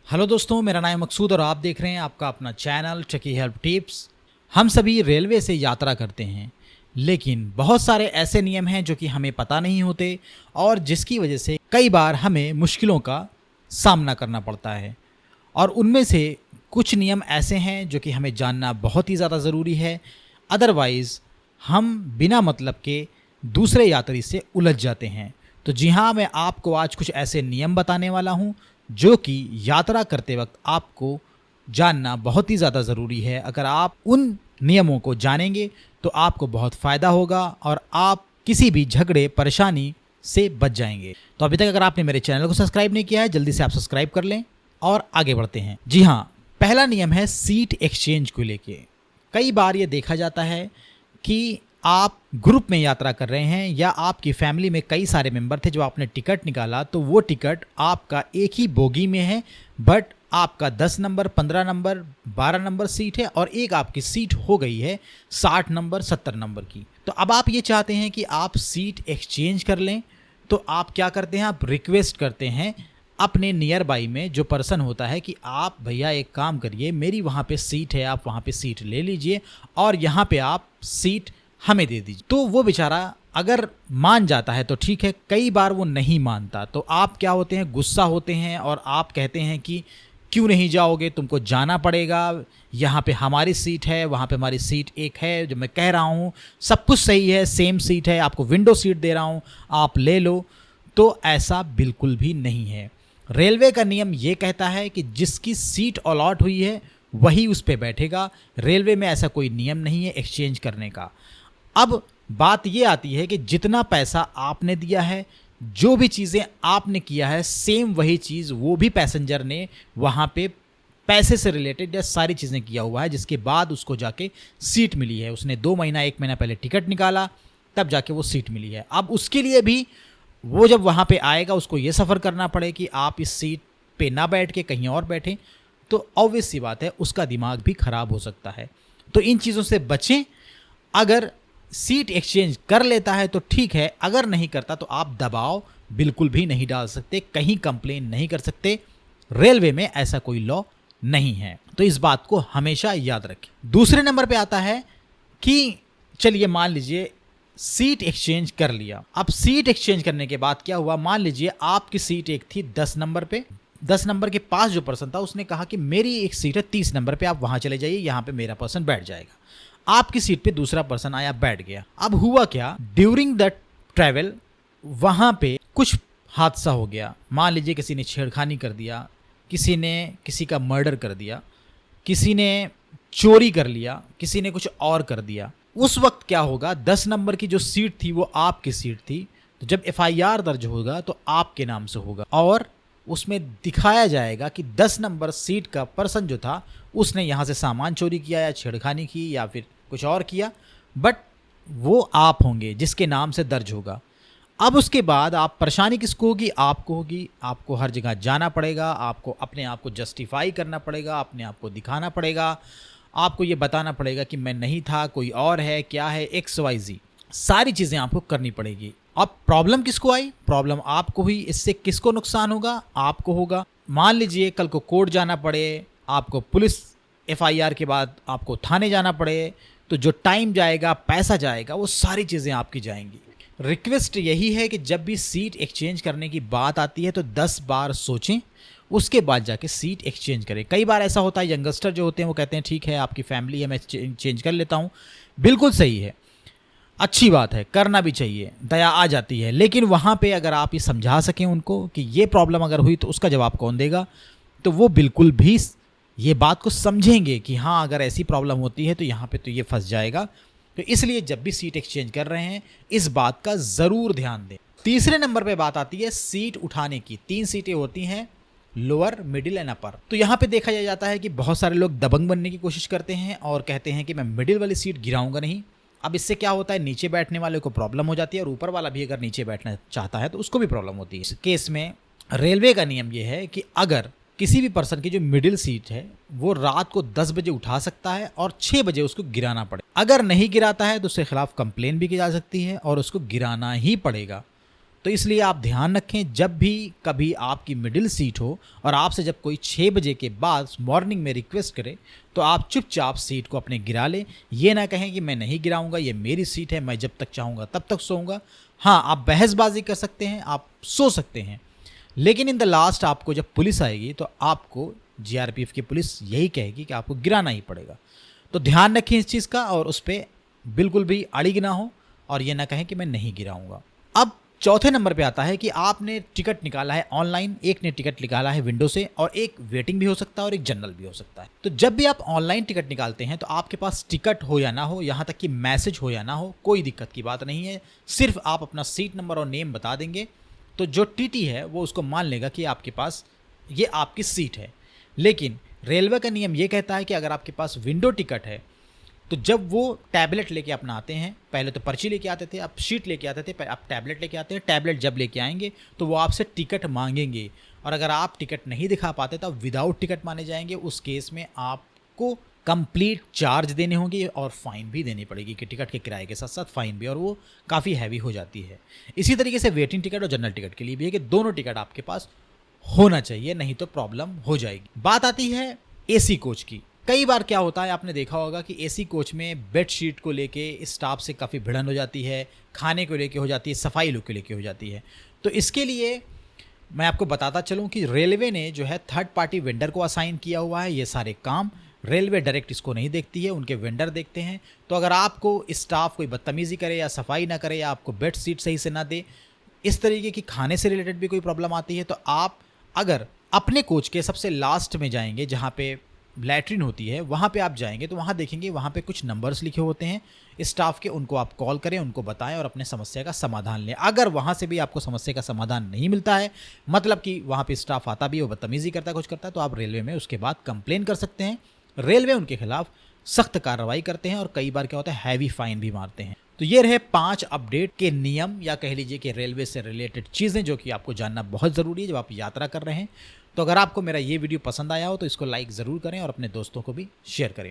Hello दोस्तों, मेरा नाम मकसूद और आप देख रहे हैं आपका अपना चैनल ट्रिकी हेल्प टिप्स। हम सभी रेलवे से यात्रा करते हैं, लेकिन बहुत सारे ऐसे नियम हैं जो कि हमें पता नहीं होते और जिसकी वजह से कई बार हमें मुश्किलों का सामना करना पड़ता है। और उनमें से कुछ नियम ऐसे हैं जो कि हमें जानना बहुत ही ज़्यादा ज़रूरी है, अदरवाइज़ हम बिना मतलब के दूसरे यात्री से उलझ जाते हैं। तो जी हाँ, मैं आपको आज कुछ ऐसे नियम बताने वाला हूँ जो कि यात्रा करते वक्त आपको जानना बहुत ही ज़्यादा ज़रूरी है। अगर आप उन नियमों को जानेंगे तो आपको बहुत फ़ायदा होगा और आप किसी भी झगड़े परेशानी से बच जाएंगे। तो अभी तक अगर आपने मेरे चैनल को सब्सक्राइब नहीं किया है, जल्दी से आप सब्सक्राइब कर लें और आगे बढ़ते हैं। जी हाँ, पहला नियम है सीट एक्सचेंज को लेके। कई बार ये देखा जाता है कि आप ग्रुप में यात्रा कर रहे हैं या आपकी फैमिली में कई सारे मेंबर थे, जो आपने टिकट निकाला तो वो टिकट आपका एक ही बोगी में है, बट आपका 10 नंबर, 15 नंबर, 12 नंबर सीट है और एक आपकी सीट हो गई है 60 नंबर, 70 नंबर की। तो अब आप ये चाहते हैं कि आप सीट एक्सचेंज कर लें, तो आप क्या करते हैं, आप रिक्वेस्ट करते हैं अपने नियर बाई में जो पर्सन होता है कि आप भैया एक काम करिए, मेरी वहाँ पे सीट है, आप वहाँ पे सीट ले लीजिए और यहाँ पे आप सीट हमें दे दीजिए। तो वो बेचारा अगर मान जाता है तो ठीक है, कई बार वो नहीं मानता तो आप क्या होते हैं, गुस्सा होते हैं और आप कहते हैं कि क्यों नहीं जाओगे, तुमको जाना पड़ेगा, यहाँ पे हमारी सीट है, वहाँ पे हमारी सीट एक है, जो मैं कह रहा हूँ सब कुछ सही है, सेम सीट है, आपको विंडो सीट दे रहा हूँ, आप ले लो। तो ऐसा बिल्कुल भी नहीं है। रेलवे का नियम ये कहता है कि जिसकी सीट अलॉट हुई है वही उस पर बैठेगा। रेलवे में ऐसा कोई नियम नहीं है एक्सचेंज करने का। अब बात ये आती है कि जितना पैसा आपने दिया है, जो भी चीज़ें आपने किया है, सेम वही चीज़ वो भी पैसेंजर ने वहाँ पे पैसे से रिलेटेड या सारी चीज़ें किया हुआ है, जिसके बाद उसको जाके सीट मिली है। उसने 2 महीना 1 महीना पहले टिकट निकाला, तब जाके वो सीट मिली है। अब उसके लिए भी वो जब वहाँ पे आएगा उसको ये सफ़र करना पड़े कि आप इस सीट पे ना बैठ के कहीं और बैठें, तो ऑब्वियस सी बात है उसका दिमाग भी ख़राब हो सकता है। तो इन चीज़ों से बचें। अगर सीट एक्सचेंज कर लेता है तो ठीक है, अगर नहीं करता तो आप दबाव बिल्कुल भी नहीं डाल सकते, कहीं कंप्लेन नहीं कर सकते। रेलवे में ऐसा कोई लॉ नहीं है, तो इस बात को हमेशा याद रखें। दूसरे नंबर पे आता है कि चलिए मान लीजिए सीट एक्सचेंज कर लिया। अब सीट एक्सचेंज करने के बाद क्या हुआ, मान लीजिए आपकी सीट एक थी 10 नंबर पे, 10 नंबर के पास जो पर्सन था उसने कहा कि मेरी एक सीट है 30 नंबर पे, आप वहां चले जाइए, यहाँ पे मेरा पर्सन बैठ जाएगा। आपकी सीट पे दूसरा पर्सन आया, बैठ गया। अब हुआ क्या, ड्यूरिंग द ट्रैवल वहां पे कुछ हादसा हो गया। मान लीजिए किसी ने छेड़खानी कर दिया, किसी ने किसी का मर्डर कर दिया, किसी ने चोरी कर लिया, किसी ने कुछ और कर दिया। उस वक्त क्या होगा, 10 नंबर की जो सीट थी वो आपकी सीट थी, तो जब FIR दर्ज होगा तो आपके नाम से होगा और उसमें दिखाया जाएगा कि 10 नंबर सीट का पर्सन जो था उसने यहाँ से सामान चोरी किया या छेड़खानी की या फिर कुछ और किया, बट वो आप होंगे जिसके नाम से दर्ज होगा। अब उसके बाद आप परेशानी किसको होगी, आपको होगी। आपको हर जगह जाना पड़ेगा, आपको अपने आप को जस्टिफाई करना पड़ेगा, अपने आप को दिखाना पड़ेगा, आपको ये बताना पड़ेगा कि मैं नहीं था, कोई और है, क्या है, XYZ सारी चीज़ें आपको करनी पड़ेगी। अब प्रॉब्लम किसको आई, प्रॉब्लम आपको हुई। इससे किसको नुकसान होगा, आपको होगा। मान लीजिए कल को कोर्ट जाना पड़े, आपको पुलिस FIR के बाद आपको थाने जाना पड़े, तो जो टाइम जाएगा, पैसा जाएगा, वो सारी चीज़ें आपकी जाएंगी। रिक्वेस्ट यही है कि जब भी सीट एक्सचेंज करने की बात आती है तो 10 बार सोचें, उसके बाद जाके सीट एक्सचेंज करें। कई बार ऐसा होता है, यंगस्टर जो होते हैं वो कहते हैं ठीक है आपकी फैमिली है, मैं चेंज कर लेता हूँ। बिल्कुल सही है, अच्छी बात है, करना भी चाहिए, दया आ जाती है। लेकिन वहाँ पे अगर आप ये समझा सकें उनको कि ये प्रॉब्लम अगर हुई तो उसका जवाब कौन देगा, तो वो बिल्कुल भी ये बात को समझेंगे कि हाँ अगर ऐसी प्रॉब्लम होती है तो यहाँ पे तो ये फंस जाएगा। तो इसलिए जब भी सीट एक्सचेंज कर रहे हैं इस बात का ज़रूर ध्यान दें। तीसरे नंबर पे बात आती है सीट उठाने की। 3 सीटें होती हैं, लोअर, मिडिल एंड अपर। तो यहाँ पे देखा जाता है कि बहुत सारे लोग दबंग बनने की कोशिश करते हैं और कहते हैं कि मैं मिडिल वाली सीट गिराऊंगा नहीं। अब इससे क्या होता है, नीचे बैठने वाले को प्रॉब्लम हो जाती है और ऊपर वाला भी अगर नीचे बैठना चाहता है तो उसको भी प्रॉब्लम होती है। इस केस में रेलवे का नियम यह है कि अगर किसी भी पर्सन की जो मिडिल सीट है वो रात को 10 बजे उठा सकता है और 6 बजे उसको गिराना पड़े। अगर नहीं गिराता है तो उसके खिलाफ कंप्लेन भी की जा सकती है और उसको गिराना ही पड़ेगा। तो इसलिए आप ध्यान रखें, जब भी कभी आपकी मिडिल सीट हो और आपसे जब कोई 6 बजे के बाद मॉर्निंग में रिक्वेस्ट करे, तो आप चुपचाप सीट को अपने गिरा लें। ये ना कहें कि मैं नहीं गिराऊंगा, ये मेरी सीट है, मैं जब तक चाहूँगा तब तक सोऊंगा। हाँ, आप बहसबाजी कर सकते हैं, आप सो सकते हैं, लेकिन इन द लास्ट आपको जब पुलिस आएगी तो आपको जीआरपीएफ की पुलिस यही कहेगी कि आपको गिराना ही पड़ेगा। तो ध्यान रखें इस चीज़ का और उस पर बिल्कुल भी अड़िग ना हो और ये ना कहें कि मैं नहीं गिराऊंगा। अब चौथे नंबर पे आता है कि आपने टिकट निकाला है ऑनलाइन, एक ने टिकट निकाला है विंडो से और एक वेटिंग भी हो सकता है और एक जनरल भी हो सकता है। तो जब भी आप ऑनलाइन टिकट निकालते हैं तो आपके पास टिकट हो या ना हो, यहाँ तक कि मैसेज हो या ना हो, कोई दिक्कत की बात नहीं है। सिर्फ आप अपना सीट नंबर और नेम बता देंगे तो जो टीटी है वो उसको मान लेगा कि आपके पास ये आपकी सीट है। लेकिन रेलवे का नियम ये कहता है कि अगर आपके पास विंडो टिकट है तो जब वो टैबलेट लेके अपना आते हैं, पहले तो पर्ची लेके आते थे, अब शीट लेके आते थे, अब टैबलेट लेके आते हैं। टैबलेट जब लेके आएंगे तो वो आपसे टिकट मांगेंगे और अगर आप टिकट नहीं दिखा पाते तो विदाउट टिकट माने जाएंगे। उस केस में आपको कंप्लीट चार्ज देने होंगे और फाइन भी देनी पड़ेगी कि टिकट के किराए के साथ साथ फाइन भी, और वो काफ़ी हैवी हो जाती है। इसी तरीके से वेटिंग टिकट और जनरल टिकट के लिए भी है कि दोनों टिकट आपके पास होना चाहिए, नहीं तो प्रॉब्लम हो जाएगी। बात आती है एसी कोच की। कई बार क्या होता है, आपने देखा होगा कि एसी कोच में बेडशीट को लेके स्टाफ से काफ़ी भिड़न हो जाती है, खाने को लेके हो जाती है, सफाई लोग को लेके हो जाती है। तो इसके लिए मैं आपको बताता चलूँ कि रेलवे ने जो है थर्ड पार्टी वेंडर को असाइन किया हुआ है। ये सारे काम रेलवे डायरेक्ट इसको नहीं देखती है, उनके वेंडर देखते हैं। तो अगर आपको स्टाफ कोई बदतमीज़ी करे या सफाई ना करे या आपको बेड सीट सही से ना दे, इस तरीके की खाने से रिलेटेड भी कोई प्रॉब्लम आती है, तो आप अगर अपने कोच के सबसे लास्ट में जाएंगे जहाँ पे लैट्रिन होती है, वहाँ पे आप जाएंगे तो वहाँ देखेंगे वहाँ पे कुछ नंबर्स लिखे होते हैं स्टाफ के, उनको आप कॉल करें, उनको बताएं और अपने समस्या का समाधान लें। अगर वहाँ से भी आपको समस्या का समाधान नहीं मिलता है, मतलब कि वहाँ पे स्टाफ आता भी है, वो बदतमीज़ी करता है, कुछ करता है, तो आप रेलवे में उसके बाद कंप्लेन कर सकते हैं। रेलवे उनके खिलाफ सख्त कार्रवाई करते हैं और कई बार क्या होता है हैवी फाइन भी मारते हैं। तो ये रहे 5 अपडेट के नियम या कह लीजिए कि रेलवे से रिलेटेड चीज़ें जो कि आपको जानना बहुत ज़रूरी है जब आप यात्रा कर रहे हैं। तो अगर आपको मेरा ये वीडियो पसंद आया हो तो इसको लाइक ज़रूर करें और अपने दोस्तों को भी शेयर करें।